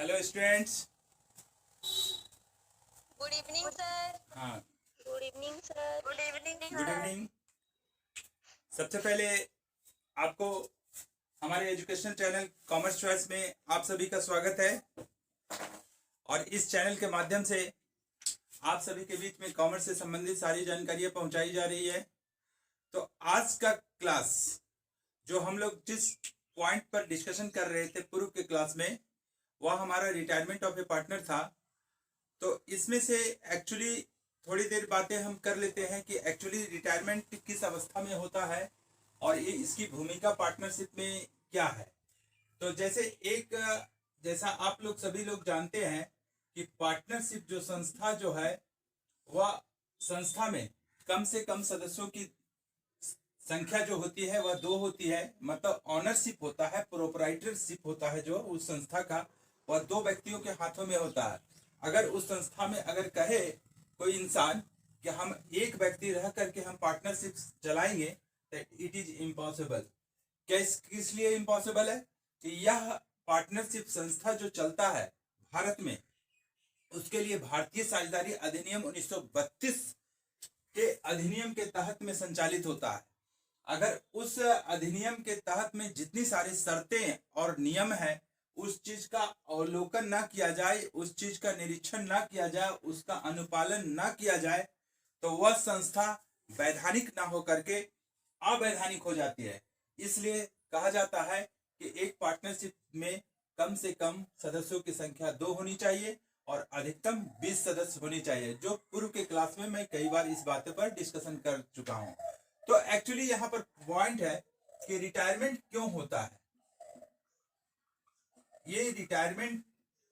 Hello students. Good evening sir. हाँ, good evening sir. Good evening good evening. सबसे पहले आपको हमारे एजुकेशन चैनल कॉमर्स चॉइस में आप सभी का स्वागत है और इस चैनल के माध्यम से आप सभी के बीच में कॉमर्स से संबंधित सारी जानकारियां पहुंचाई जा रही है। तो आज का क्लास जो हम लोग जिस पॉइंट पर डिस्कशन कर रहे थे पूर्व के क्लास में, वह हमारा रिटायरमेंट ऑफ ए पार्टनर था। तो इसमें से एक्चुअली थोड़ी देर बातें हम कर लेते हैं कि एक्चुअली रिटायरमेंट किस अवस्था में होता है और ये इसकी भूमिका पार्टनरशिप में क्या है। तो जैसा आप लोग सभी लोग जानते हैं कि पार्टनरशिप जो संस्था जो है वह संस्था में कम से कम सदस्यों की संख्या जो होती है वह 2 होती है। मतलब ऑनरशिप होता है, प्रोप्राइटरशिप होता है जो उस संस्था का, वह 2 व्यक्तियों के हाथों में होता है। अगर उस संस्था में अगर कहे कोई इंसान कि हम एक व्यक्ति रह करके हम पार्टनरशिप चलाएंगे तो इट इज इम्पॉसिबल। किस लिए इम्पॉसिबल है कि यह पार्टनरशिप संस्था जो चलता है भारत में, उसके लिए भारतीय साझेदारी अधिनियम 1932 के अधिनियम के तहत में संचालित होता है। अगर उस अधिनियम के तहत में जितनी सारी शर्तें और नियम है उस चीज का अवलोकन ना किया जाए, उस चीज का निरीक्षण ना किया जाए, उसका अनुपालन ना किया जाए तो वह संस्था वैधानिक ना हो करके अवैधानिक हो जाती है। इसलिए कहा जाता है कि एक पार्टनरशिप में कम से कम सदस्यों की संख्या 2 होनी चाहिए और अधिकतम 20 सदस्य होने चाहिए, जो पूर्व के क्लास में मैं कई बार इस बात पर डिस्कशन कर चुका हूं। तो एक्चुअली यहाँ पर पॉइंट है कि रिटायरमेंट क्यों होता है, ये रिटायरमेंट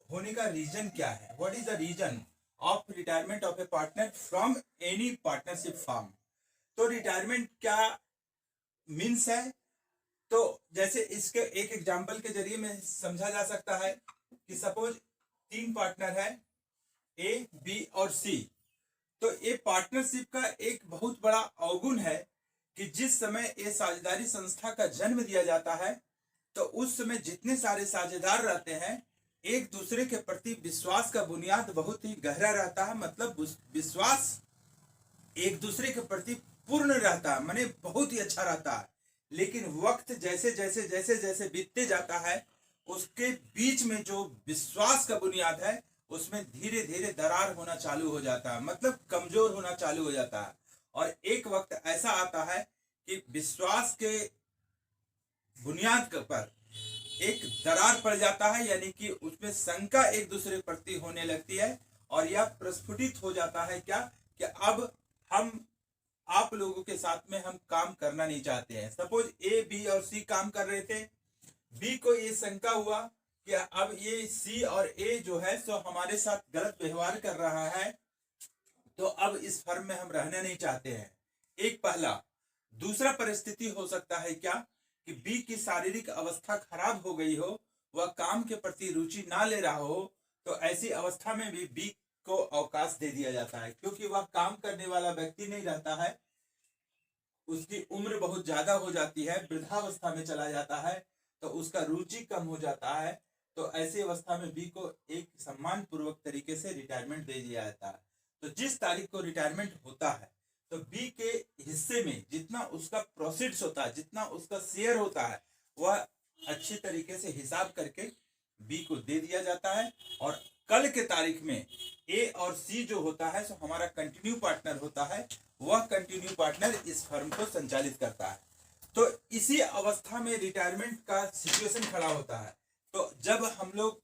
होने का रीजन क्या है, what is the reason of retirement of a partner from any partnership firm. तो रिटायरमेंट क्या मीन्स है, तो जैसे इसके एक एग्जांपल के जरिए में समझा जा सकता है कि सपोज 3 पार्टनर है ए, बी और सी। तो ये पार्टनरशिप का एक बहुत बड़ा अवगुण है कि जिस समय ये साझेदारी संस्था का जन्म दिया जाता है तो उस समय जितने सारे साझेदार रहते हैं एक दूसरे के प्रति विश्वास का बुनियाद बहुत ही गहरा रहता है। मतलब विश्वास एक दूसरे के प्रति पूर्ण रहता है, माने बहुत ही अच्छा रहता है। लेकिन वक्त जैसे जैसे जैसे जैसे बीतते जाता है उसके बीच में जो विश्वास का बुनियाद है उसमें धीरे धीरे दरार होना चालू हो जाता है, मतलब कमजोर होना चालू हो जाता है। और एक वक्त ऐसा आता है कि विश्वास के बुनियाद पर एक दरार पड़ जाता है, यानी कि उसमें शंका एक दूसरे प्रति होने लगती है और यह प्रस्फुटित हो जाता है क्या कि अब हम आप लोगों के साथ में हम काम करना नहीं चाहते हैं। सपोज ए, बी और सी काम कर रहे थे, बी को ये शंका हुआ कि अब ये सी और ए जो है सो हमारे साथ गलत व्यवहार कर रहा है, तो अब इस फर्म में हम रहना नहीं चाहते हैं। एक पहला। दूसरा परिस्थिति हो सकता है क्या कि बी की शारीरिक अवस्था खराब हो गई हो, वह काम के प्रति रुचि ना ले रहा हो, तो ऐसी अवस्था में भी बी को अवकाश दे दिया जाता है, क्योंकि वह काम करने वाला व्यक्ति नहीं रहता है, उसकी उम्र बहुत ज्यादा हो जाती है, वृद्धावस्था में चला जाता है, तो उसका रुचि कम हो जाता है। तो ऐसी अवस्था में बी को एक सम्मान पूर्वक तरीके से रिटायरमेंट दे दिया जाता है। तो जिस तारीख को रिटायरमेंट होता है तो बी के हिस्से में जितना उसका प्रोसीड्स होता है, जितना उसका शेयर होता है, वह अच्छी तरीके से हिसाब करके बी को दे दिया जाता है। और कल के तारीख में ए और सी जो होता है सो हमारा कंटिन्यू पार्टनर होता है, वह कंटिन्यू पार्टनर इस फर्म को संचालित करता है। तो इसी अवस्था में रिटायरमेंट का सिचुएशन खड़ा होता है। तो जब हम लोग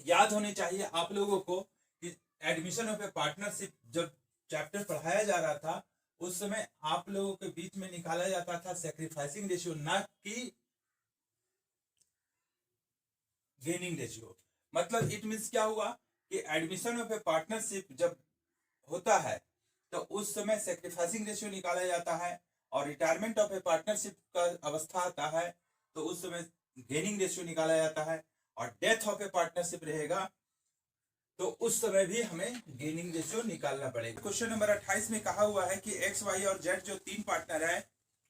याद होने चाहिए आप लोगों को कि एडमिशन ऑफ ए पार्टनरशिप जब चैप्टर पढ़ाया जा रहा था उस समय आप लोगों के बीच में निकाला जाता था सैक्रिफाइसिंग रेशियो, ना कि गेनिंग रेशियो। मतलब इट मींस क्या हुआ कि एडमिशन ऑफ ए पार्टनरशिप जब होता है तो उस समय सैक्रिफाइसिंग रेशियो निकाला जाता है, और रिटायरमेंट ऑफ ए पार्टनरशिप का अवस्था आता है तो उस समय गेनिंग रेशियो निकाला जाता है, और डेथ ऑफ ए पार्टनरशिप रहेगा तो उस समय भी हमें गेनिंग रेशियो निकालना पड़ेगा। क्वेश्चन नंबर 28 में कहा हुआ है कि एक्स, वाई और जेड जो 3 पार्टनर है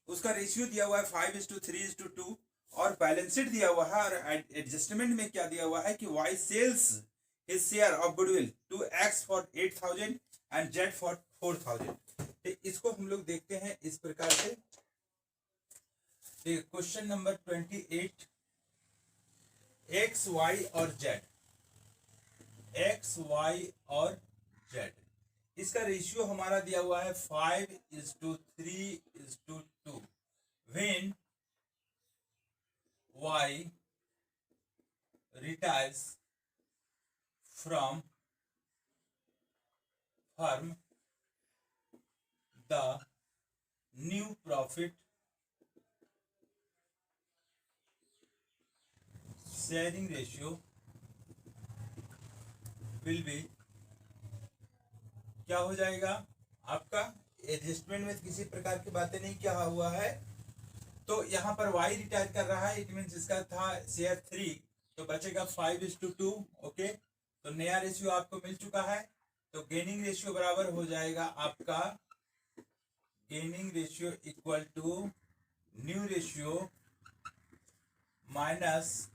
उसका रेशियो दिया हुआ है 5:3:2 और बैलेंस शीट दिया हुआ है और एडजस्टमेंट में क्या दिया हुआ है कि Y sells his share of goodwill to X for 8,000 and Z for 4,000। तो इसको हम लोग देखते हैं इस प्रकार से। क्वेश्चन नंबर 28, एक्स वाई और जेड, एक्स वाई और जेड, इसका रेशियो हमारा दिया हुआ है 5:3:2 when y retires from firm, the new profit sharing ratio will be, क्या हो जाएगा आपका? एडजस्टमेंट में किसी प्रकार की बातें नहीं क्या हुआ है, तो यहाँ पर y रिटायर कर रहा है, इट मीन्स इसका था शेयर 3, तो बचेगा 5:2। ओके, तो नया रेशियो आपको मिल चुका है। तो गेनिंग रेशियो बराबर हो जाएगा आपका, gaining ratio equal to new ratio minus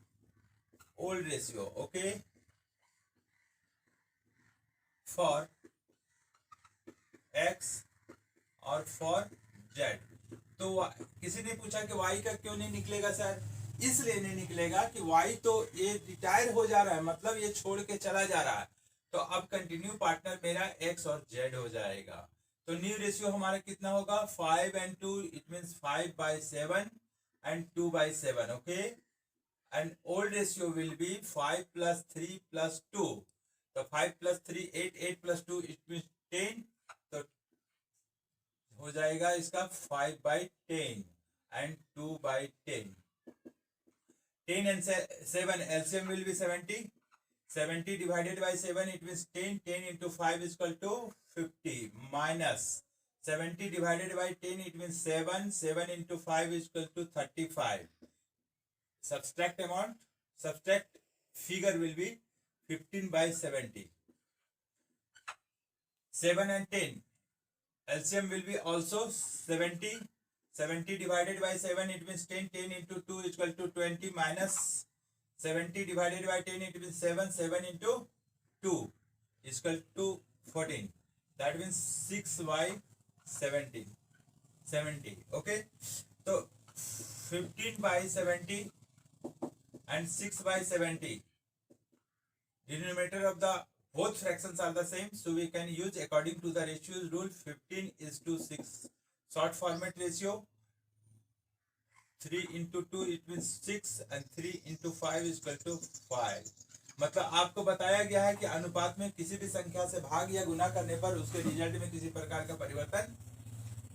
old ratio. Okay, for x और फॉर z। तो किसी ने पूछा कि y का क्यों नहीं निकलेगा सर? इसलिए नहीं निकलेगा कि y तो ये रिटायर हो जा रहा है, मतलब ये छोड़ के चला जा रहा है, तो अब कंटिन्यू पार्टनर मेरा x और z हो जाएगा। तो न्यू रेशियो हमारा कितना होगा? 5 and 2, it means 5/7 and 2/7। Okay, and old ratio will B 5 + 3 + 2, तो 5 + 3 8, 8 + 2 इट मीन्स 10, तो हो जाएगा इसका 5/10 and 2/10। 10 and 7 LCM will be 70, 70 divided by 7 it means 10, 10 into 5 is equal to 50, minus 70 divided by 10 it means 7, 7 into 5 is equal to 35, subtract amount, subtract figure will be 15/70, 7 and 10 LCM will be also 70, 70 divided by 7 it means 10, 10 into 2 is equal to 20, minus 70 divided by 10 it means 7, 7 into 2 is equal to 14, that means 6/70, 70। okay, so 15/70 and 6/70, denominator of the both fractions are the same, so we can use according to the ratios rule 15:6, short format ratio 3 into 2 it means 6 and 3 into 5 is equal to 5। मतलब आपको बताया गया है कि अनुपात में किसी भी संख्या से भाग या गुना करने पर उसके रिजल्ट में किसी प्रकार का परिवर्तन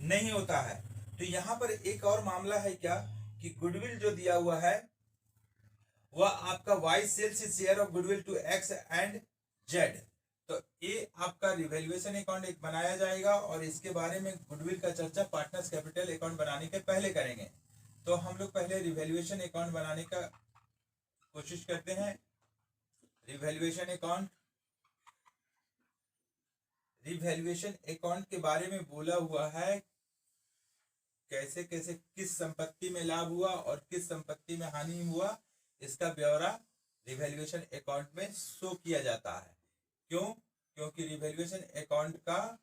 नहीं होता है। तो यहाँ पर एक और मामला है क्या कि गुडविल जो दिया हुआ है वह आपका Y sells share of goodwill to X and Z, तो ये आपका रिवैल्यूएशन अकाउंट एक बनाया जाएगा और इसके बारे में गुडविल का चर्चा पार्टनर्स कैपिटल अकाउंट बनाने के पहले करेंगे। तो हम लोग पहले रिवैल्यूएशन अकाउंट बनाने का कोशिश करते हैं। रिवैल्यूएशन अकाउंट, रिवैल्यूएशन अकाउंट के बारे में बोला हुआ है कैसे कैसे किस संपत्ति में लाभ हुआ और किस संपत्ति में हानि हुआ, इसका ब्यौरा रिवैल्यूएशन अकाउंट में शो किया जाता है। क्यों? क्योंकि रिवैल्यूएशन अकाउंट का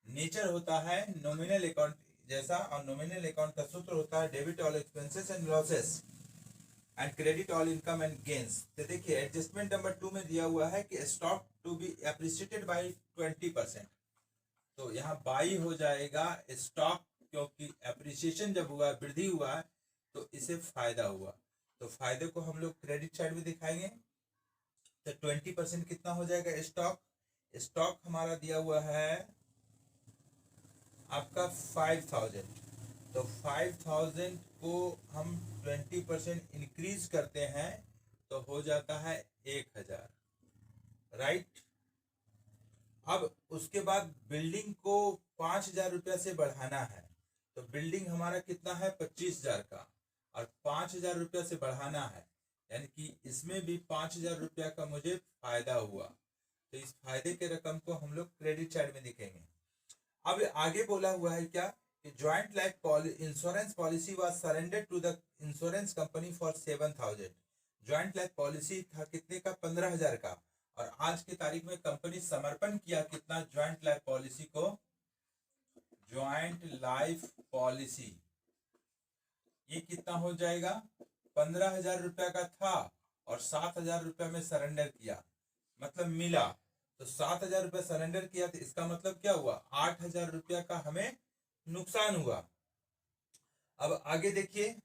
नेचर होता है नॉमिनल अकाउंट जैसा, और नॉमिनल अकाउंट का सूत्र होता है debit all expenses and losses and credit all income and gains. तो देखिए एडजस्टमेंट नंबर 2 में दिया हुआ है कि stock to be appreciated by 20%, तो यहाँ बाई हो जाएगा स्टॉक, क्योंकि एप्रिसिएशन जब हुआ, वृद्धि हुआ है, तो इसे फायदा हुआ, तो फायदे को हम लोग क्रेडिट साइड में दिखाएंगे। तो 20% कितना हो जाएगा? स्टॉक, स्टॉक हमारा दिया हुआ है आपका 5000, तो 5000 को हम 20% इंक्रीज करते हैं तो हो जाता है 1000, राइट। अब उसके बाद बिल्डिंग को 5000 रुपया से बढ़ाना है, तो बिल्डिंग हमारा कितना है? 25,000 का, और 5000 रुपया से बढ़ाना है, यानी कि इसमें भी 5000 रुपया का मुझे फायदा हुआ, तो इस फायदे के रकम को हम लोग क्रेडिट साइड में दिखेंगे। अब आगे बोला हुआ है क्या कि joint life insurance policy was surrendered to the insurance company for 7,000। Joint life policy था कितने का? 15,000 का। और आज की तारीख में कंपनी समर्पण किया कितना जॉइंट लाइफ पॉलिसी को? जॉइंट लाइफ पॉलिसी ये कितना हो जाएगा? 15,000 रुपया का था और 7,000 रुपया में सरेंडर किया, मतलब मिला। तो 7,000 रुपया सरेंडर किया, तो इसका मतलब क्या हुआ? 8,000 रुपया का हमें नुकसान हुआ। अब आगे देखिए,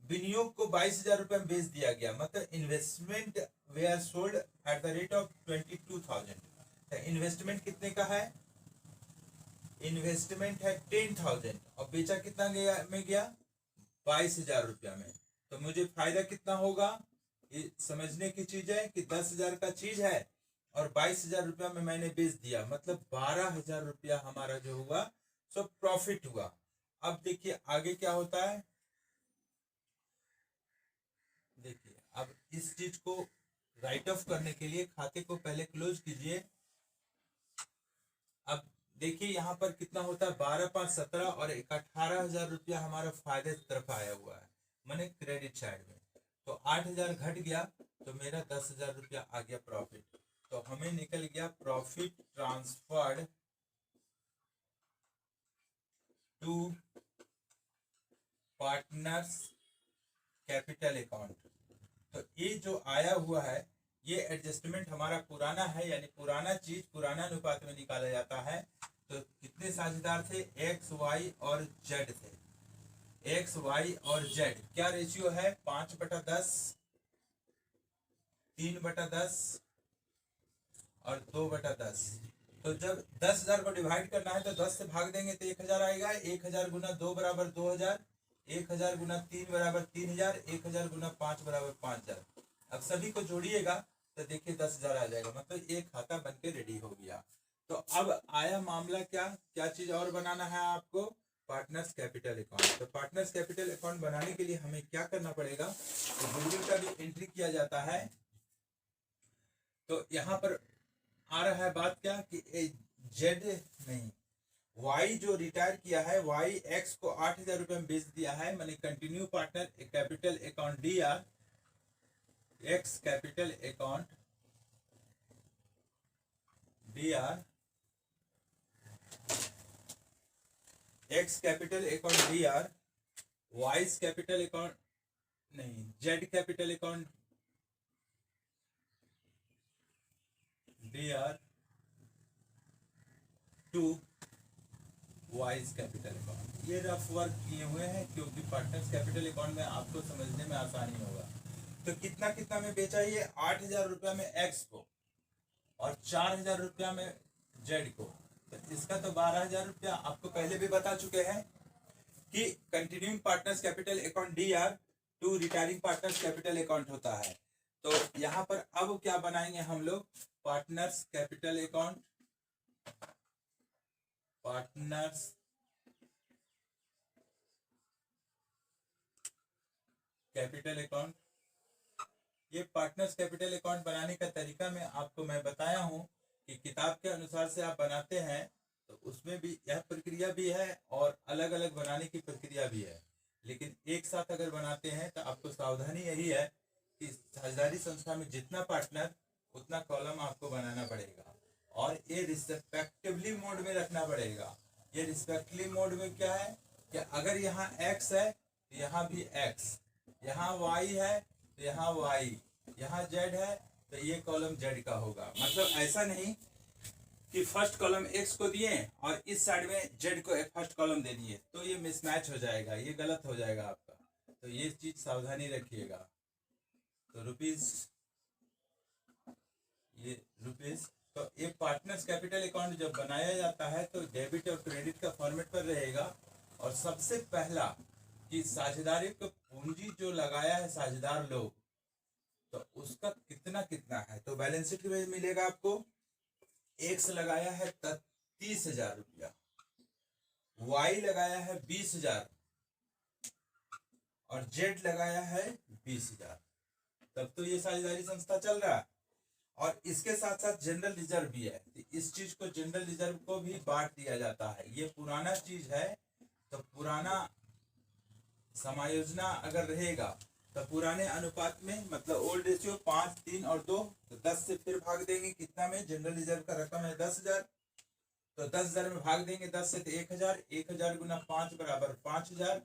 विनियोग को 22,000 रुपया में बेच दिया गया, मतलब investment were sold at the rate of 22,000। Investment कितने का है? इन्वेस्टमेंट है 10,000 और बेचा कितना में गया? 22,000 रुपया में। तो मुझे फायदा कितना होगा? ये समझने की चीज है कि 10,000 का चीज है और 22,000 रुपया में मैंने बेच दिया, मतलब 12,000 रुपया हमारा जो हुआ सो प्रॉफिट हुआ। अब देखिए आगे क्या होता है, देखिए अब इस चीज को राइट ऑफ करने के लिए खाते को पहले क्लोज कीजिए। अब देखिए यहाँ पर कितना होता है? 12 5 17 और 18,000 रुपया हमारा फायदे की तरफ आया हुआ है, मैंने क्रेडिट साइड में। तो 8,000 घट गया तो मेरा 10,000 रुपया आ गया प्रॉफिट। तो हमें निकल गया profit transferred to partners capital account. तो ये जो आया हुआ है ये एडजस्टमेंट हमारा पुराना है, यानी पुराना चीज पुराना अनुपात में निकाला जाता है। तो कितने साझेदार थे? एक्स वाई और जेड थे। एक्स वाई और जेड क्या रेशियो है? 5/10, 3/10 और 2/10। तो जब 10,000 को डिवाइड करना है तो 10 से भाग देंगे तो 1,000 आएगा। 1,000 गुना 2 बराबर 2,000, 1,000 गुना 3 बराबर 3,000, 1,000 गुना 5 बराबर 5,000। अब सभी को जोड़िएगा तो देखिए 10,000 आ जाएगा, मतलब एक खाता बन के रेडी हो गया। तो अब आया मामला क्या चीज और बनाना है आपको? Partners capital account. तो पार्टनर्स कैपिटल अकाउंट बनाने के लिए हमें क्या करना पड़ेगा? तो गुडविल का भी एंट्री किया जाता है। तो यहाँ पर आ रहा है बात क्या कि जेड नहीं, वाई जो रिटायर किया है, वाई एक्स को 8,000 रुपये में बेच दिया है, मैंने कंटिन्यू पार्टनर कैपिटल अकाउंट दिया, X capital account DR, X capital account DR, Y capital account नहीं, Z capital account DR to Y capital account. ये रफ वर्क किए हुए हैं क्योंकि पार्टनर्स कैपिटल अकाउंट में आपको समझने में आसानी होगा। तो कितना कितना में बेचा? ये 8,000 रुपया में एक्स को और 4,000 रुपया में जेड को। तो इसका तो 12,000 रुपया आपको पहले भी बता चुके हैं कि continuing partners capital account DR to retiring partners capital account होता है। तो यहाँ पर अब क्या बनाएंगे हम लोग? Partners capital account, partners capital account. ये पार्टनर्स कैपिटल अकाउंट बनाने का तरीका मैं बताया हूं कि किताब के अनुसार से आप बनाते हैं तो उसमें भी यह प्रक्रिया भी है और अलग अलग बनाने की प्रक्रिया भी है, लेकिन एक साथ अगर बनाते हैं तो आपको सावधानी यही है कि साझेदारी संस्था में जितना पार्टनर उतना कॉलम आपको बनाना पड़ेगा और ये रिस्पेक्टिवली मोड में रखना पड़ेगा। ये रिस्पेक्टिवली मोड में क्या है कि अगर यहाँ x है तो यहाँ भी x, यहाँ y है तो यहाँ y, यहाँ z है तो ये कॉलम z का होगा। मतलब ऐसा नहीं कि फर्स्ट कॉलम x को दिए और इस साइड में z को एक फर्स्ट कॉलम दे दिए, तो ये मिसमैच हो जाएगा, ये गलत हो जाएगा आपका। तो ये चीज सावधानी रखिएगा। तो रुपीज, ये रुपीज। तो ये पार्टनर्स कैपिटल अकाउंट जब बनाया जाता है तो डेबिट और क्रेडिट का फॉर्मेट पर रहेगा। और सबसे पहला कि साझेदारी को पूंजी जो लगाया है साझेदार लोग, तो उसका कितना कितना है। तो बैलेंस शीट में मिलेगा आपको, एक्स लगाया है 30,000 रुपया, वाई लगाया है 20,000 और जेड लगाया है 20,000। तब तो ये साझेदारी संस्था चल रहा है। और इसके साथ साथ जनरल रिजर्व भी है, तो इस चीज को जनरल रिजर्व को भी बांट दिया जाता है। ये पुराना चीज है तो पुराना समायोजना अगर रहेगा तो पुराने अनुपात में मतलब ओल्ड रेशियो 5, 3 और 2, तो 10 से फिर भाग देंगे कितना में, जनरल रिजर्व का रकम है 10,000, तो 10,000 में भाग देंगे 10 से तो 1,000, 1,000 गुना 5 बराबर 5,000,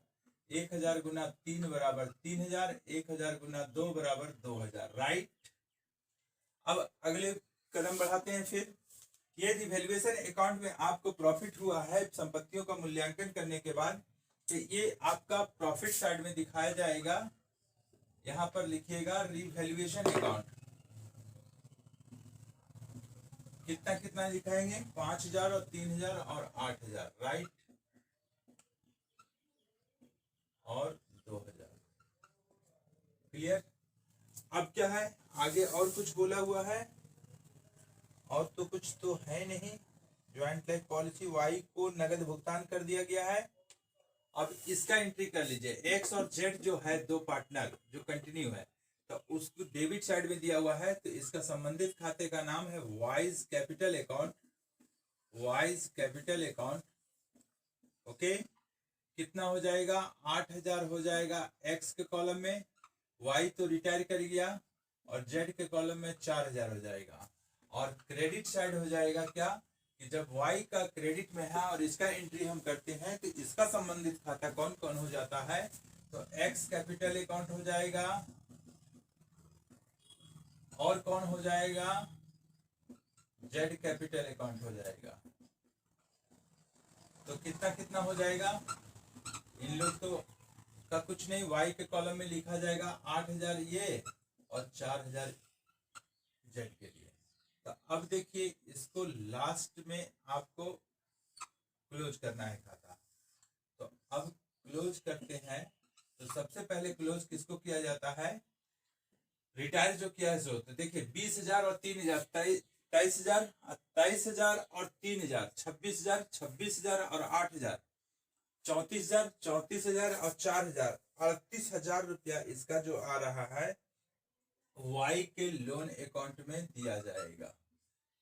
1,000 गुना 3 बराबर 3,000, 1,000 गुना 2 बराबर 2,000, राइट। अब अगले कदम बढ़ाते हैं। फिर ये रिवैल्यूएशन अकाउंट में आपको प्रॉफिट हुआ है संपत्तियों का मूल्यांकन करने के बाद, तो ये आपका प्रॉफिट साइड में दिखाया जाएगा। यहां पर लिखिएगा रिवैल्यूएशन अकाउंट, कितना कितना दिखाएंगे, 5,000 और 3,000 और 8,000, राइट, और 2,000, क्लियर। अब क्या है आगे, और कुछ बोला हुआ है, और तो कुछ तो है नहीं। ज्वाइंट लाइफ पॉलिसी वाई को नगद भुगतान कर दिया गया है। अब इसका एंट्री कर लीजिए। एक्स और जेड जो है दो पार्टनर जो कंटिन्यू है, तो उसको डेबिट साइड में दिया हुआ है, तो इसका संबंधित खाते का नाम है wise capital account, wise capital account. Okay, कितना हो जाएगा, 8,000 हो जाएगा एक्स के कॉलम में, वाई तो रिटायर कर गया, और जेड के कॉलम में 4,000 हो जाएगा। और क्रेडिट साइड हो जाएगा क्या, कि जब वाई का क्रेडिट में है और इसका एंट्री हम करते हैं, तो इसका संबंधित खाता कौन कौन हो जाता है, तो एक्स कैपिटल अकाउंट हो जाएगा, और कौन हो जाएगा, जेड कैपिटल अकाउंट हो जाएगा। तो कितना कितना हो जाएगा, इन लोग तो का कुछ नहीं, वाई के कॉलम में लिखा जाएगा 8,000 ये और 4,000 जेड के लिए। तो अब देखिए इसको लास्ट में आपको क्लोज करना है खाता। तो अब क्लोज करते हैं, तो सबसे पहले क्लोज किसको किया जाता है, रिटायर जो किया है सो। तो देखिए 20,000 और 3,000, 23,000, 23,000 और 3,000, 26,000, 26,000 और 8,000, 34,000, 34,000 और 4,000, 38,000 रुपया इसका जो आ रहा है वाई के लोन अकाउंट में दिया जाएगा।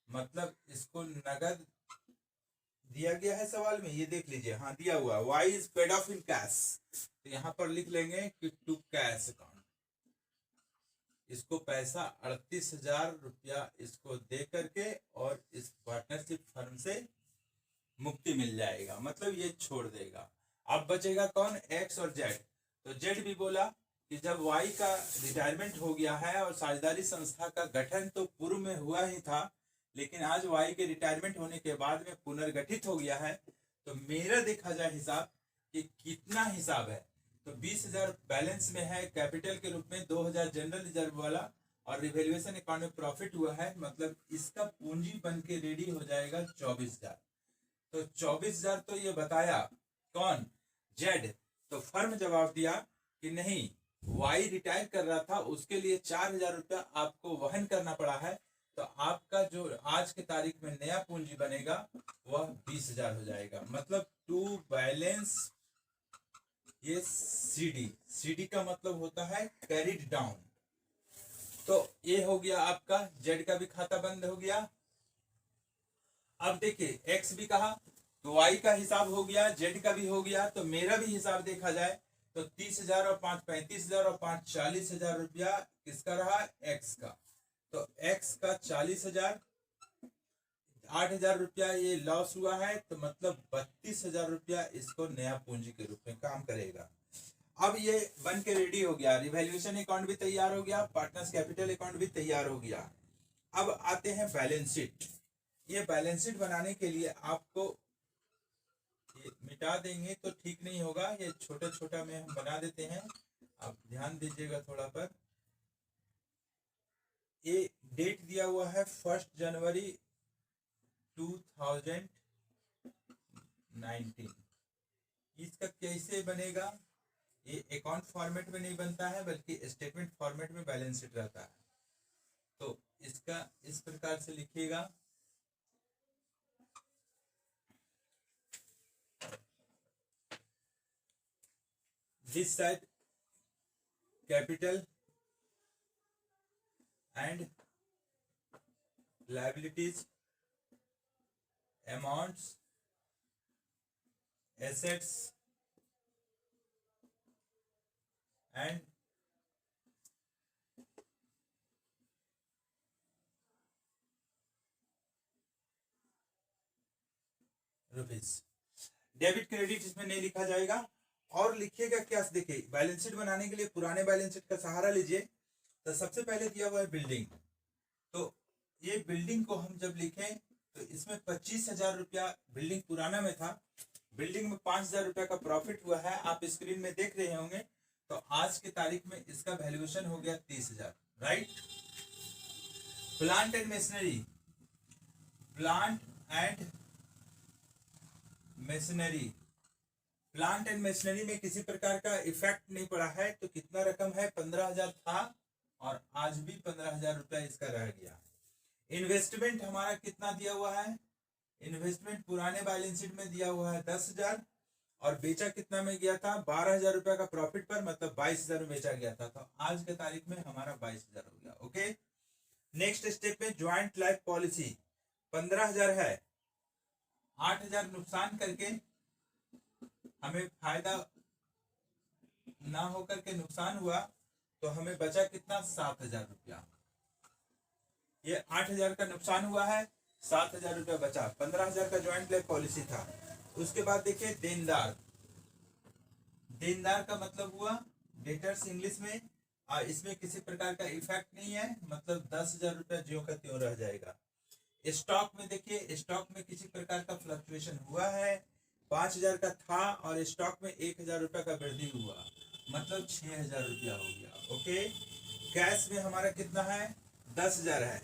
मतलब इसको नगद दिया गया है सवाल में, ये देख लीजिए, हाँ दिया हुआ, Y is paid off in cash, तो यहां पर लिख लेंगे कि टू कैश अकाउंट। इसको पैसा 38,000 रुपया इसको दे करके और इस पार्टनरशिप फर्म से मुक्ति मिल जाएगा, मतलब ये छोड़ देगा। अब बचेगा कौन, एक्स और जेड। तो जेड भी बोला कि जब वाई का रिटायरमेंट हो गया है और साझेदारी संस्था का गठन तो पूर्व में हुआ ही था, लेकिन आज वाई के रिटायरमेंट होने के बाद में पुनर्गठित हो गया है, तो मेरा देखा जाए हिसाब कि कितना हिसाब है, तो 20,000 बैलेंस में है कैपिटल के रूप में, 2,000 जनरल रिजर्व वाला, और रिवैल्यूएशन अकाउंट में प्रॉफिट हुआ है, मतलब इसका पूंजी बन के रेडी हो जाएगा 24,000। तो 24,000 तो ये बताया कौन, जेड। तो फर्म जवाब दिया कि नहीं, वाई रिटायर कर रहा था, उसके लिए 4,000 रुपया आपको वहन करना पड़ा है, तो आपका जो आज के तारीख में नया पूंजी बनेगा वह 20,000 हो जाएगा। मतलब टू बैलेंस, ये सीडी, सीडी का मतलब होता है कैरिड डाउन। तो ये हो गया आपका, जेड का भी खाता बंद हो गया। अब देखिए एक्स भी कहा, तो वाई का हिसाब हो गया, जेड का भी हो गया, तो मेरा भी हिसाब देखा जाए तो 30,000 और 5 35,000 और 5 40,000 रुपया किसका रहा, एक्स का। तो एक्स का 40,000, 8,000 रुपया ये लॉस हुआ है, तो मतलब 32,000 रुपया इसको नया पूंजी के रूप में काम करेगा। अब ये बन के रेडी हो गया, रिवैल्यूएशन अकाउंट भी तैयार हो गया, पार्टनर्स कैपिटल अकाउंट भी तैयार हो गया। अब आते हैं बैलेंस शीट। ये बैलेंस शीट बनाने के लिए आपको ये मिटा देंगे तो ठीक नहीं होगा, ये छोटा छोटा में हम बना देते हैं, आप ध्यान दीजिएगा थोड़ा पर। ये डेट दिया हुआ है 1 जनवरी 2019। इसका कैसे बनेगा, ये अकाउंट फॉर्मेट में नहीं बनता है बल्कि स्टेटमेंट फॉर्मेट में बैलेंस शीट रहता है। तो इसका इस प्रकार से लिखिएगा, this side capital and liabilities, amounts, assets, and rupees. Debit credit इसमें नहीं लिखा जाएगा। और लिखिएगा क्या, देखिए बैलेंस शीट बनाने के लिए पुराने बैलेंस शीट का सहारा लीजिए। तो सबसे पहले दिया हुआ है बिल्डिंग, तो ये बिल्डिंग को हम जब लिखें तो इसमें 25,000 रुपया बिल्डिंग पुराना में था, बिल्डिंग में 5,000 रुपया का प्रॉफिट हुआ है, आप स्क्रीन में देख रहे होंगे। तो आज के तारीख में इसका वैल्यूएशन हो गया 30,000, right. Plant and machinery, plant and machinery, plant and machinery में किसी प्रकार का इफेक्ट नहीं पड़ा है। तो कितना रकम है, 15,000 था और आज भी 15,000 रुपया इसका रह गया। इन्वेस्टमेंट हमारा कितना दिया हुआ है, इन्वेस्टमेंट पुराने बैलेंस शीट में दिया हुआ है 10,000 और बेचा कितना में गया था, 12,000 रुपया का प्रॉफिट पर, मतलब 22,000 में बेचा गया था। तो आज के तारीख में हमारा 22,000 हो गया। ओके, नेक्स्ट स्टेप में ज्वाइंट लाइफ पॉलिसी 15,000 है, 8,000 नुकसान करके हमें फायदा ना होकर के नुकसान हुआ, तो हमें बचा कितना, 7,000 रुपया। ये 8,000 का नुकसान हुआ है, 7,000 रुपया बचा। 15,000 का ज्वाइंट लाइफ पॉलिसी था। उसके बाद देखिए देनदार, देनदार का मतलब हुआ डेटर्स इंग्लिश में, इसमें किसी प्रकार का इफेक्ट नहीं है, मतलब 10,000 रुपया ज्यों का त्यों रह जाएगा। स्टॉक में देखिए, स्टॉक में किसी प्रकार का फ्लक्चुएशन हुआ है, 5,000 का था और स्टॉक में 1,000 रुपया का वृद्धि हुआ, मतलब 6,000 रुपया हो गया। ओके, कैश में हमारा कितना है, 10,000 है,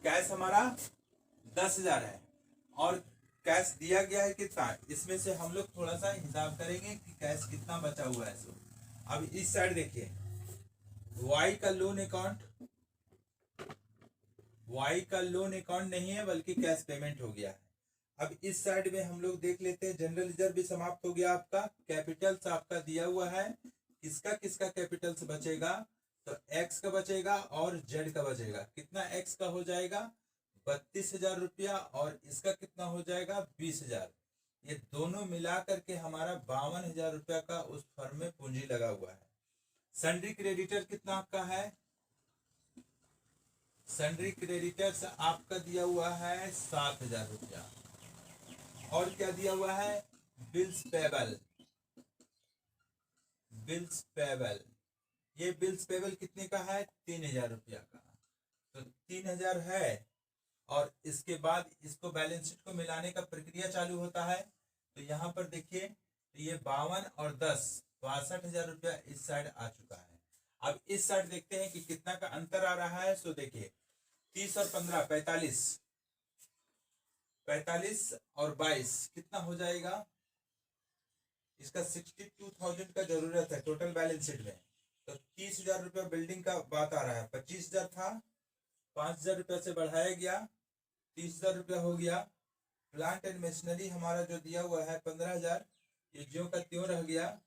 कैश हमारा 10,000 है और कैश दिया गया है कितना, इसमें से हम लोग थोड़ा सा हिसाब करेंगे कि कैश कितना बचा हुआ है। सो अब इस साइड देखिए, वाई का लोन अकाउंट, वाई का लोन अकाउंट नहीं है बल्कि कैश पेमेंट हो गया है। अब इस साइड में हम लोग देख लेते हैं, जनरल रिजर्व भी समाप्त हो गया आपका, कैपिटल्स आपका दिया हुआ है, किसका किसका कैपिटल्स बचेगा, तो एक्स का बचेगा और जेड का बचेगा। कितना एक्स का हो जाएगा, 32,000 रुपया और इसका कितना हो जाएगा, 20,000। ये दोनों मिला करके हमारा 52,000 रुपया का उस फर्म में पूंजी लगा हुआ है। सन्ड्री क्रेडिटर कितना आपका है, सन्ड्री क्रेडिटर्स आपका दिया हुआ है 7,000 रुपया। और क्या दिया हुआ है, बिल्स पेबल, बिल्स पेबल, ये बिल्स पेबल कितने का है, 3,000 रुपया का। तो 3,000 है और इसके बाद इसको बैलेंस शीट को मिलाने का प्रक्रिया चालू होता है। तो यहाँ पर देखिए, तो ये 52 और 10, 62,000 रुपया इस साइड आ चुका है। अब इस साइड देखते हैं कि कितना का अंतर आ रहा है। सो देखिए 30 और 15 45, 45 और 22 कितना हो जाएगा, इसका 62,000 का जरूरत है टोटल बैलेंस शीट में। तो 30,000 रुपया बिल्डिंग का बात आ रहा है, 25,000 था, 5,000 रुपया से बढ़ाया गया, 30,000 रुपया हो गया। प्लांट एंड मशीनरी हमारा जो दिया हुआ है 15,000, ये ज्यों का त्यों रह गया।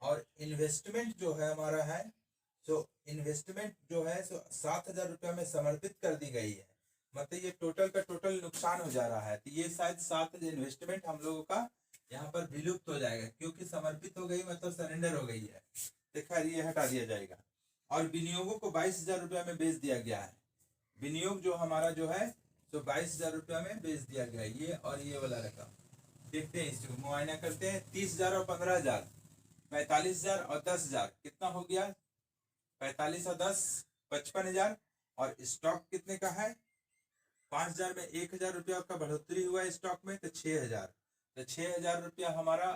और इन्वेस्टमेंट जो है हमारा है, सो इन्वेस्टमेंट जो है सो 7,000 रुपया में समर्पित कर दी गई है, मतलब ये टोटल का टोटल नुकसान हो जा रहा है। तो ये शायद 7,000 इन्वेस्टमेंट हम लोगों का यहाँ पर विलुप्त हो जाएगा, क्योंकि समर्पित हो गई मतलब सरेंडर हो गई है। देखा, ये हटा दिया जाएगा। और विनियोगों को 22,000 रुपया में बेच दिया गया है। विनियोग जो हमारा जो है तो 22,000 रुपया में बेच दिया गया, ये और ये वाला रकम। देखते हैं, इसको मुआयना करते हैं। 30,000 और 15,000, 45,000 और 10,000 कितना हो गया, 45 और 10 55,000। और स्टॉक कितने का है, 5,000 में 1,000 रुपया का बढ़ोतरी हुआ है स्टॉक में, तो 6,000। तो 6,000 रुपया हमारा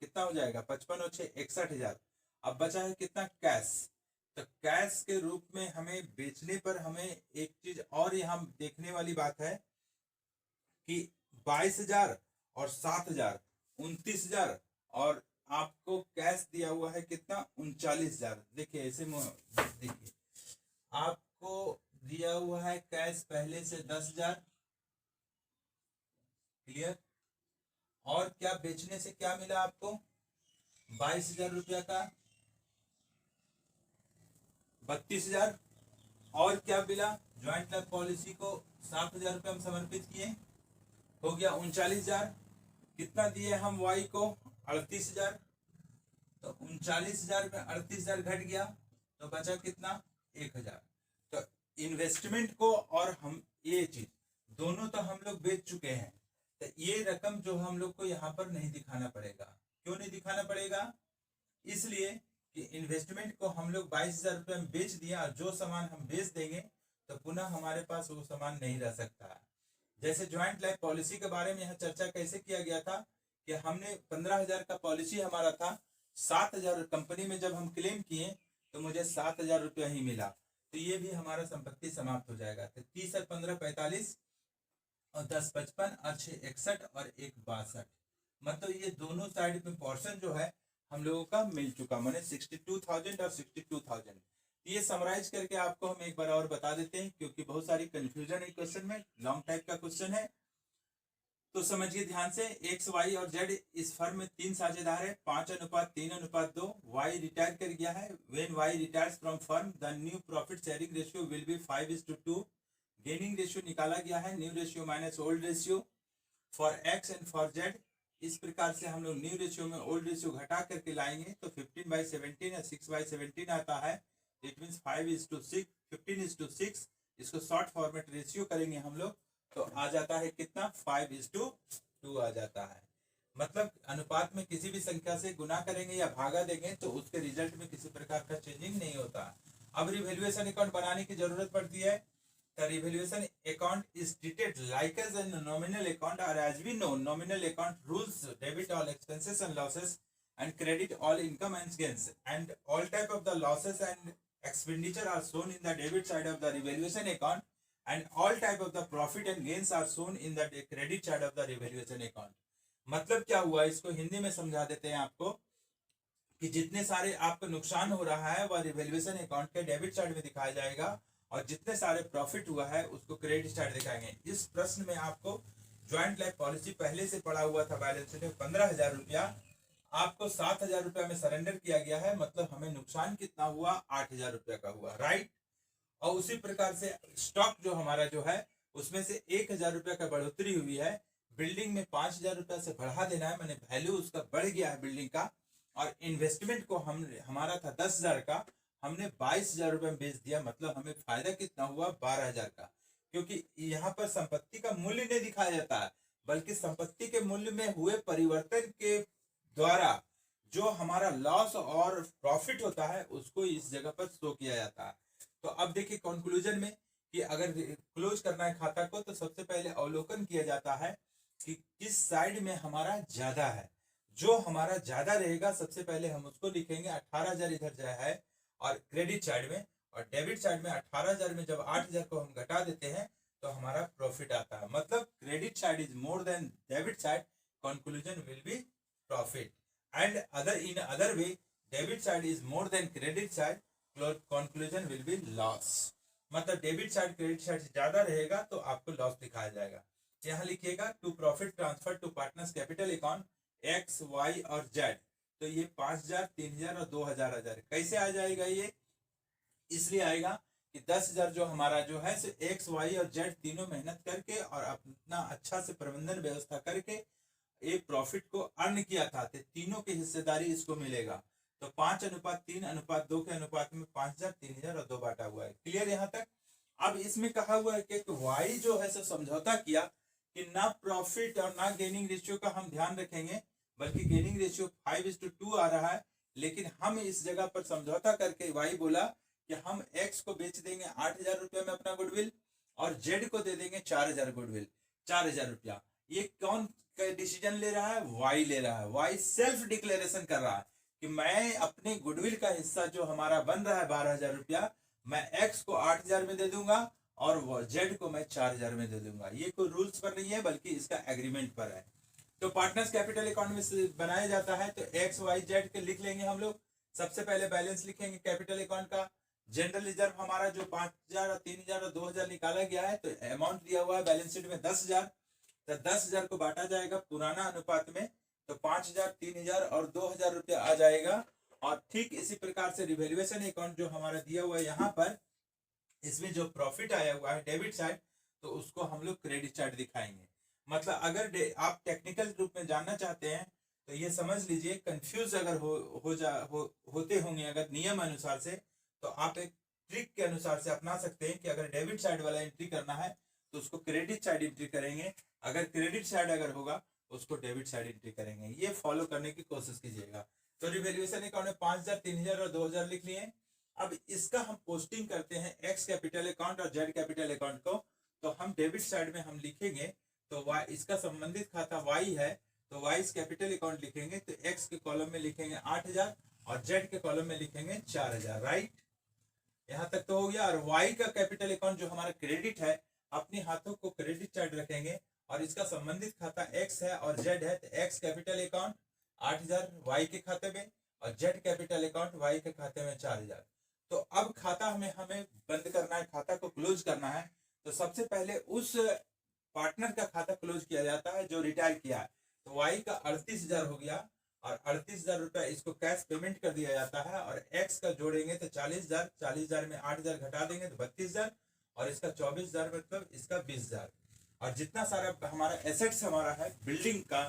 कितना हो जाएगा, 55 और 6 61,000। अब बचा है कितना, कैश। तो कैश के रूप में हमें बेचने पर हमें एक चीज और यहाँ देखने वाली बात है कि 22,000 और 7,000 29,000 और आपको कैश दिया हुआ है कितना, 39,000। देखिए ऐसे देखिए, आपको दिया हुआ है कैश पहले से 10,000, क्लियर। और क्या बेचने से क्या मिला आपको, 22,000 रुपया का 32,000। और क्या मिला, ज्वाइंट लाइफ पॉलिसी को 7,000 रुपये हम समर्पित किए, हो गया 39,000। कितना दिए हम वाई को, 38,000। तो 39,000 में 38,000 घट गया तो बचा कितना 1,000। तो इन्वेस्टमेंट को और हम ये चीज दोनों तो हम लोग बेच चुके हैं, तो ये रकम जो हम लोग को यहाँ पर नहीं दिखाना पड़ेगा। क्यों नहीं दिखाना पड़ेगा? इसलिए कि इन्वेस्टमेंट को हम लोग 22,000 रुपये में बेच दिया और जो सामान हम बेच देंगे तो पुनः हमारे पास वो सामान नहीं रह सकता है। जैसे ज्वाइंट लाइफ पॉलिसी के बारे में यहाँ चर्चा कैसे किया गया था कि हमने 15,000 का पॉलिसी हमारा था, 7,000 कंपनी में जब हम क्लेम किए तो मुझे 7,000 रुपया ही मिला, तो ये भी हमारा संपत्ति समाप्त हो जाएगा। तो 30 और 15 45 और 10 55 और 6 61 और 1 62, मतलब ये दोनों साइड में पोर्शन जो है हम लोगों का मिल चुका, माने 62,000 और 62,000। ये समराइज करके आपको हम एक बार और बता देते हैं क्योंकि बहुत सारी कंफ्यूजन है क्वेश्चन में, लॉन्ग टाइप का क्वेश्चन है, तो समझिए ध्यान से। एक्स वाई और जेड इस फर्म में 3 साझेदार है, 5:3:2। वाई रिटायर कर गया है। When Y retires from firm the new profit sharing ratio will be 5:2। Gaining ratio निकाला गया है, new ratio minus old ratio for X and for Z. इस प्रकार से हम लोग न्यू रेशियो में ओल्ड रेशियो घटा करके लाएंगे तो 15/17 या 6/17 आता है। It means 5:6, 15:6। इसको शॉर्ट फॉर्मेट रेशियो करेंगे हम लोग तो आ जाता है कितना 5:2 आ जाता है। मतलब अनुपात में किसी भी संख्या से गुना करेंगे या भागा देंगे तो उसके रिजल्ट में किसी प्रकार का चेंजिंग नहीं होता। अब रिवैल्यूएशन अकाउंट बनाने की जरूरत पड़ती है। The revaluation account is treated like as a nominal account, or as we know, nominal account rules debit all expenses and losses and credit all income and gains, and all type of the losses and expenditure are shown in the debit side of the revaluation account, and all type of the profit and gains are shown in the credit side of the revaluation account। मतलब क्या हुआ, इसको हिंदी में समझा देते हैं आपको कि जितने सारे आपको नुकसान हो रहा है वह रिवैल्यूएशन अकाउंट के डेबिट साइड में दिखाया जाएगा और जितने सारे प्रॉफिट हुआ है उसको क्रेडिट साइड दिखाएंगे। इस प्रश्न में आपको ज्वाइंट लाइफ पॉलिसी पहले से पड़ा हुआ था, बैलेंस शीट में 15,000 रुपया, आपको 7,000 रुपया में सरेंडर किया गया है, मतलब हमें नुकसान कितना हुआ 8,000 रुपया का हुआ, राइट। और उसी प्रकार से स्टॉक जो हमारा जो है उसमें से 1,000 रुपया का बढ़ोतरी हुई है। बिल्डिंग में 5,000 रुपया से बढ़ा देना है, मैंने वैल्यू उसका बढ़ गया है बिल्डिंग का। और इन्वेस्टमेंट को हम हमारा था 10,000 का, हमने 22,000 रुपये में बेच दिया, मतलब हमें फायदा कितना हुआ 12,000 का। क्योंकि यहाँ पर संपत्ति का मूल्य नहीं दिखाया जाता है बल्कि संपत्ति के मूल्य में हुए परिवर्तन के द्वारा जो हमारा लॉस और प्रॉफिट होता है उसको इस जगह पर शो किया जाता है। तो अब देखिए कंक्लूजन में कि अगर क्लोज करना है खाता को तो सबसे पहले अवलोकन किया जाता है कि किस साइड में हमारा ज्यादा है। जो हमारा ज्यादा रहेगा सबसे पहले हम उसको लिखेंगे, 18,000 इधर जो है और क्रेडिट साइड में, और डेबिट साइड में 18,000 में जब 8,000 को हम घटा देते हैं तो हमारा प्रॉफिट आता है। मतलब credit side is more than debit side, conclusion will be profit. And other in other way debit side is more than credit side, conclusion will be loss. मतलब डेबिट साइड क्रेडिट साइड से ज्यादा रहेगा तो आपको loss दिखाया जाएगा। यहाँ लिखिएगा to profit transfer to partners capital account X Y और जेड। तो ये 5,000, 3,000 और 2,000 कैसे आ जाएगा? ये इसलिए आएगा कि 10,000 जो हमारा जो है एक्स वाई और जेड तीनों मेहनत करके और अपना अच्छा से प्रबंधन व्यवस्था करके एक प्रॉफिट को अर्न किया था, तो तीनों की हिस्सेदारी इसको मिलेगा। तो 5:3:2 के अनुपात में 5,000, 3,000 और 2 बांटा हुआ है। क्लियर यहाँ तक? अब इसमें कहा हुआ है कि वाई जो है सो समझौता किया कि ना प्रॉफिट और ना गेनिंग रेशियो का हम ध्यान रखेंगे, बल्कि गेनिंग रेशियो 5:2 आ रहा है। लेकिन हम इस जगह पर समझौता करके वाई बोला कि हम एक्स को बेच देंगे 8,000 रुपया में अपना गुडविल और जेड को दे देंगे 4,000 गुडविल, 4,000 रुपया। ये कौन डिसीजन ले रहा है? वाई ले रहा है। वाई सेल्फ डिक्लेरेशन कर रहा है कि मैं अपने गुडविल का हिस्सा जो हमारा बन रहा है 12,000 रुपया, मैं एक्स को 8,000 में दे दूंगा और जेड को मैं 4,000 में दे दूंगा। ये कोई रूल्स पर नहीं है बल्कि इसका एग्रीमेंट पर है। तो पार्टनर्स कैपिटल अकाउंट में बनाया जाता है तो एक्स वाई जेड के लिख लेंगे हम लोग। सबसे पहले बैलेंस लिखेंगे कैपिटल अकाउंट का। जनरल रिजर्व हमारा जो 5,000 और 3,000 और 2,000 निकाला गया है, तो अमाउंट दिया हुआ है बैलेंस शीट में 10,000। तो 10,000 को बांटा जाएगा पुराना अनुपात में, तो 5,000, 3,000 और 2,000 रुपया आ जाएगा। और ठीक इसी प्रकार से रिवैल्यूएशन अकाउंट जो हमारा दिया हुआ है यहाँ पर, इसमें जो प्रॉफिट आया हुआ है डेबिट साइड, तो उसको हम लोग क्रेडिट साइड दिखाएंगे। मतलब अगर आप टेक्निकल रूप में जानना चाहते हैं तो ये समझ लीजिए, कंफ्यूज अगर होते होंगे अगर नियम अनुसार से, तो आप एक ट्रिक के अनुसार से अपना सकते हैं कि अगर डेबिट साइड वाला एंट्री करना है तो उसको क्रेडिट साइड एंट्री करेंगे, अगर क्रेडिट साइड अगर होगा उसको डेबिट साइड एंट्री करेंगे। ये फॉलो करने की कोशिश कीजिएगा। तो रिवैल्यूएशन अकाउंट में 5000, 3000 और 2000 लिख लिए। अब इसका हम पोस्टिंग करते हैं एक्स कैपिटल अकाउंट और जेड कैपिटल अकाउंट को। तो हम डेबिट साइड में हम लिखेंगे तो वाई, इसका संबंधित खाता वाई है तो वाई कैपिटल अकाउंट लिखेंगे तो एक्स के कॉलम में लिखेंगे 8000 और जेड के कॉलम में लिखेंगे 4000। राइट, यहाँ तक तो हो गया। और वाई का कैपिटल अकाउंट जो हमारा क्रेडिट है, अपने हाथों को क्रेडिट साइड रखेंगे और इसका संबंधित खाता एक्स है और जेड है तो एक्स कैपिटल अकाउंट 8000 वाई के खाते में और जेड कैपिटल अकाउंट वाई के खाते में 4000। तो अब खाता हमें बंद करना है, खाता को क्लोज करना है। तो सबसे पहले उस पार्टनर का खाता क्लोज किया जाता है जो रिटायर किया है। तो वाई का 38000 हो गया और 38000 रुपया इसको कैश पेमेंट कर दिया जाता है। और एक्स का जोड़ेंगे तो 40000, 40000 में 8000 घटा देंगे तो 32000 और इसका 24000 मतलब इसका 20000। और जितना सारा हमारा एसेट्स हमारा है बिल्डिंग का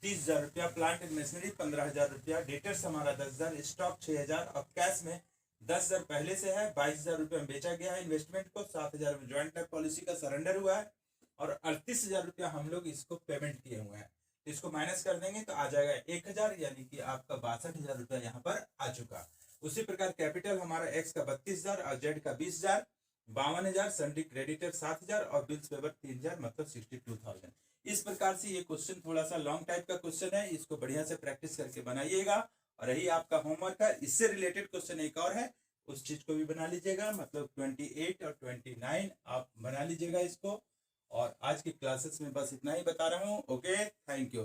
30000 रुपया, प्लांट एंड मशीनरी 15000 रुपया, डेटर्स हमारा 10000, स्टॉक 6000 और कैश में 10000 पहले से है, 22000 रुपया में बेचा गया है इन्वेस्टमेंट को, 7000 में ज्वाइंट लाइफ पॉलिसी का सरेंडर हुआ है और 38000 रुपया हम लोग इसको पेमेंट किए हुए हैं। तो इसको माइनस कर देंगे तो आ जाएगा 1000, यानी कि आपका 62000 रुपया यहाँ पर आ चुका। उसी प्रकार कैपिटल हमारा एक्स का 32000 और जेड का 20000, 52000, सन्ड्री क्रेडिटर 7000 और बिल्स पेपर 3000 मतलब 62000। इस प्रकार से ये क्वेश्चन थोड़ा सा लॉन्ग टाइप का क्वेश्चन है, इसको बढ़िया से प्रैक्टिस करके बनाइएगा। और यही आपका होमवर्क है। इससे रिलेटेड क्वेश्चन एक और है, उस चीज को भी बना लीजिएगा, मतलब 28 और 29 आप बना लीजिएगा इसको। और आज की क्लासेस में बस इतना ही बता रहा हूँ। Okay, thank you.